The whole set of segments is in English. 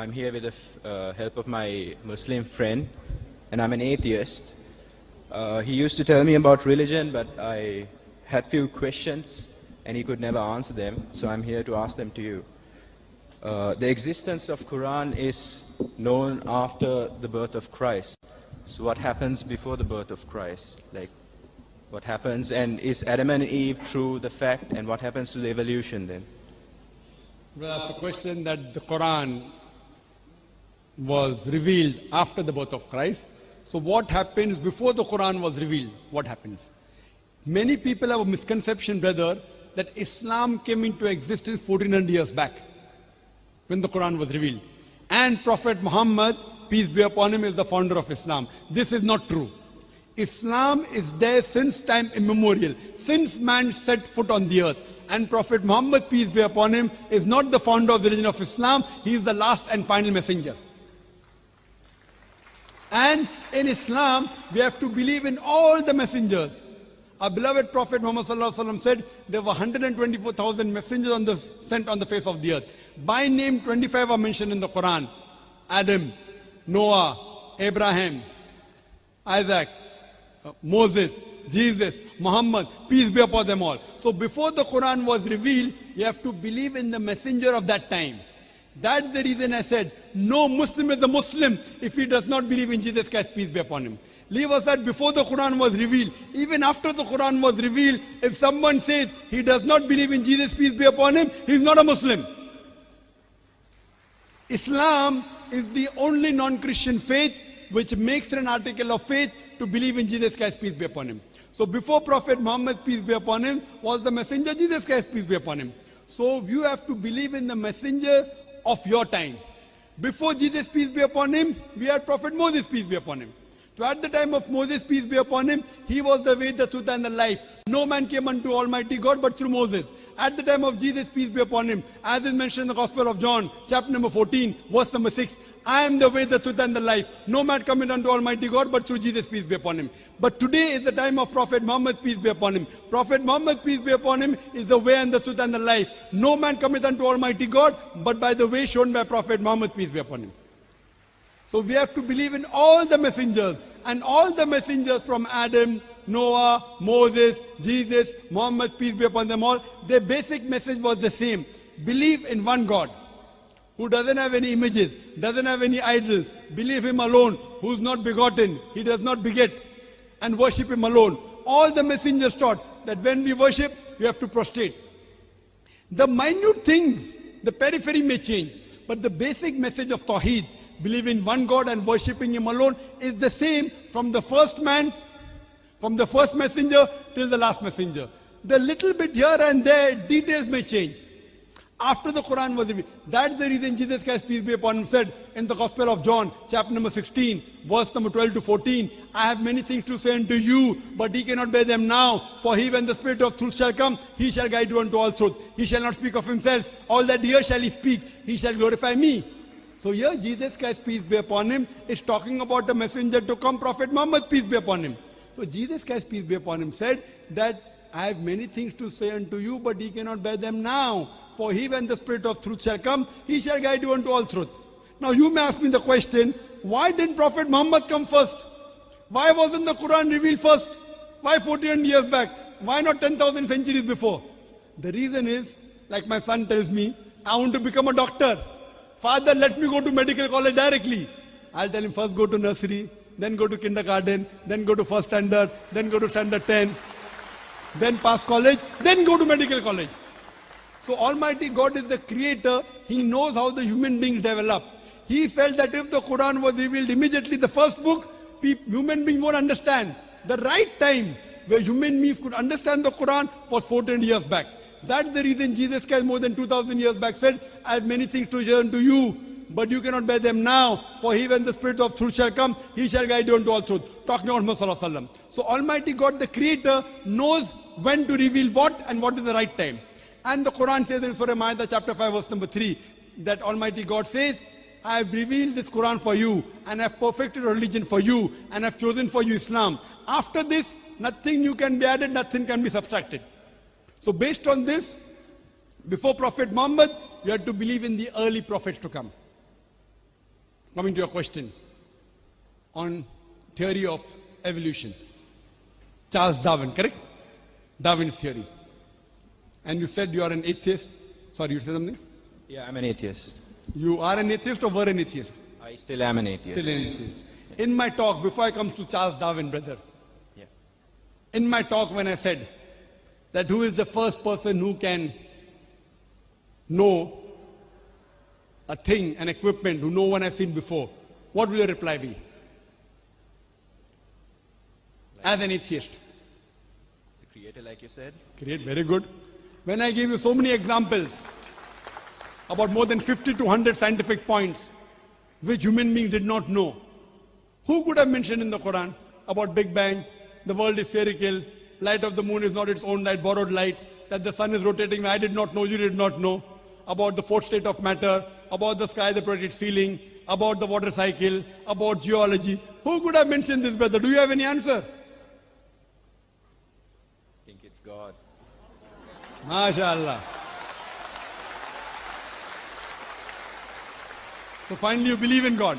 I'm here with the help of my Muslim friend, and I'm an atheist. He used to tell me about religion, but I had few questions, and he could never answer them, so I'm here to ask them to you. The existence of Quran is known after the birth of Christ. So what happens before the birth of Christ? Like, what happens, and is Adam and Eve true the fact, and what happens to the evolution then? Well, that's the question that the Quran was revealed after the birth of Christ. So what happens before the Quran was revealed? What happens? Many people have a misconception, brother, that Islam came into existence 1400 years back when the Quran was revealed. And Prophet Muhammad, peace be upon him, is the founder of Islam. This is not true. Islam is there since time immemorial, since man set foot on the earth. And Prophet Muhammad, peace be upon him, is not the founder of the religion of Islam. He is the last and final messenger. And in Islam, we have to believe in all the messengers. Our beloved Prophet Muhammad said there were 124,000 messengers sent on the face of the earth. By name, 25 are mentioned in the Quran. Adam, Noah, Abraham, Isaac, Moses, Jesus, Muhammad, peace be upon them all. So before the Quran was revealed, you have to believe in the messenger of that time. That's the reason I said, no Muslim is a Muslim if he does not believe in Jesus Christ, peace be upon him. Leave aside before the Quran was revealed. Even after the Quran was revealed, if someone says he does not believe in Jesus, peace be upon him, he's not a Muslim. Islam is the only non-Christian faith which makes it an article of faith to believe in Jesus Christ, peace be upon him. So before Prophet Muhammad, peace be upon him, was the messenger Jesus Christ, peace be upon him. So you have to believe in the messenger of your time. Before Jesus, peace be upon him, we had Prophet Moses, peace be upon him. So at the time of Moses, peace be upon him, he was the way, the truth and the life. No man came unto Almighty God but through Moses. At the time of Jesus, peace be upon him, as is mentioned in the Gospel of John, chapter number 14, verse number 6, I am the way, the truth and the life. No man cometh unto Almighty God but through Jesus, peace be upon him. But today is the time of Prophet Muhammad, peace be upon him. Prophet Muhammad, peace be upon him, is the way and the truth and the life. No man cometh unto Almighty God but by the way shown by Prophet Muhammad, peace be upon him. So we have to believe in all the messengers, and all the messengers from Adam, Noah, Moses, Jesus, Muhammad, peace be upon them all, their basic message was the same. Believe in one God who doesn't have any images, doesn't have any idols. Believe him alone, who's not begotten, he does not beget, and worship him alone. All the messengers taught that when we worship, we have to prostrate. The minute things, the periphery may change, but the basic message of Tawheed, believe in one God and worshipping him alone, is the same from the first man, from the first messenger till the last messenger. The little bit here and there, details may change. After the Quran was revealed, that's the reason Jesus Christ, peace be upon him, said in the Gospel of John, chapter number 16, verse number 12 to 14, I have many things to say unto you, but ye cannot bear them now. For he, when the Spirit of truth shall come, he shall guide you unto all truth. He shall not speak of himself. All that here shall he speak. He shall glorify me. So here Jesus Christ, peace be upon him, is talking about the messenger to come, Prophet Muhammad, peace be upon him. So Jesus Christ, peace be upon him, said that I have many things to say unto you, but ye cannot bear them now. For he, when the Spirit of truth shall come, he shall guide you unto all truth. Now you may ask me the question, why didn't Prophet Muhammad come first? Why wasn't the Quran revealed first? Why 1400 years back? Why not 10,000 centuries before? The reason is, like my son tells me, I want to become a doctor. Father, let me go to medical college directly. I'll tell him, first go to nursery, then go to kindergarten, then go to first standard, then go to standard 10, then pass college, then go to medical college. So Almighty God is the creator. He knows how the human beings develop. He felt that if the Quran was revealed immediately, the first book, human beings won't understand. The right time where human beings could understand the Quran was 14 years back. That's the reason Jesus Christ more than 2,000 years back said, I have many things to share unto you, but you cannot bear them now. For he, when the Spirit of truth shall come, he shall guide you unto all truth. Talking about Muhammad. So Almighty God, the Creator, knows when to reveal what and what is the right time. And the Quran says in Surah Ma'idah chapter 5 verse number 3, that Almighty God says, I have revealed this Quran for you, and I have perfected a religion for you, and I have chosen for you Islam. After this, nothing new can be added, nothing can be subtracted. So based on this, before Prophet Muhammad, you had to believe in the early prophets to come. Coming to your question on theory of evolution. Charles Darwin, correct? Darwin's theory. And you said you are an atheist. Sorry, you said something? Yeah, I'm an atheist. You are an atheist or were an atheist? I still am an atheist. Still an atheist. In my talk, before I come to Charles Darwin, brother, Yeah. in my talk when I said that who is the first person who can know a thing, an equipment, who no one has seen before, what will your reply be? As an atheist. The creator, like you said. Great, very good. When I gave you so many examples, about more than 50 to 100 scientific points, which human beings did not know, who could have mentioned in the Quran about Big Bang, the world is spherical, light of the moon is not its own light, borrowed light, that the sun is rotating, I did not know, you did not know, about the fourth state of matter, about the sky, the protected ceiling, about the water cycle, about geology. Who could have mentioned this, brother? Do you have any answer? I think it's God. MashaAllah. So finally you believe in God.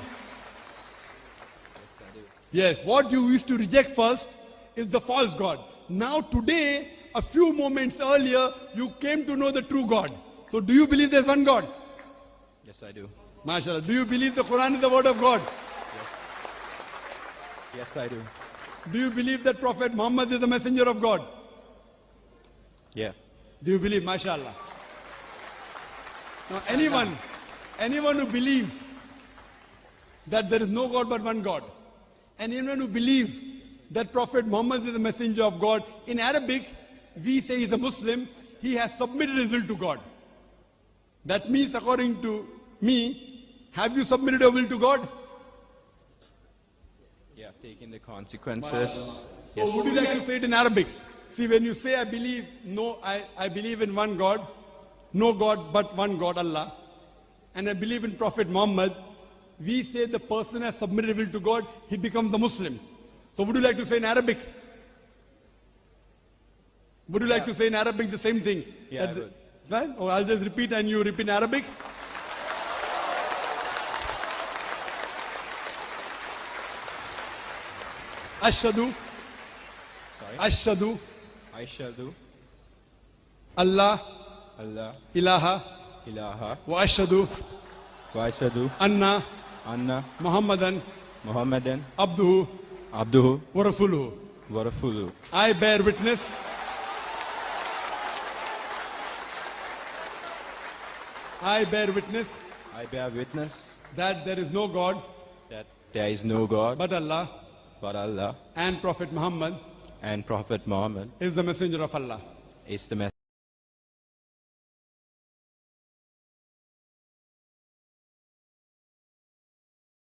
Yes, I do. Yes, what you used to reject first is the false God. Now today, a few moments earlier, you came to know the true God. So do you believe there's one God? Yes, I do. MashaAllah. Do you believe the Quran is the word of God? Yes. Yes, I do. Do you believe that Prophet Muhammad is the messenger of God? Yeah. Do you believe? MashaAllah. Now anyone who believes that there is no God but one God, and anyone who believes that Prophet Muhammad is the messenger of God, in Arabic, we say he's a Muslim, he has submitted his will to God. That means, according to me, have you submitted your will to God? Yeah, taking the consequences. So Yes. would you like to say it in Arabic? See, when you say I believe in one God, no God but one God, Allah, and I believe in Prophet Muhammad, we say the person has submitted will to God, he becomes a Muslim. So would you like to say in Arabic? Would you like to say in Arabic the same thing? Yeah, That I would. Right? Or I'll just repeat and you repeat in Arabic. Ashhadu, Sorry. Ashhadu, Ashhadu Allah, Allah ilaha, ilaha wa ashhadu, wa ashhadu anna, anna Muhammadan, Muhammadan abduhu, abduhu wa rasuluhu. wa rasuluhu. I bear witness I bear witness I bear witness that there is no God that there is no God but Allah, but Allah, and Prophet Muhammad and Prophet Muhammad is the messenger of Allah. is the messenger.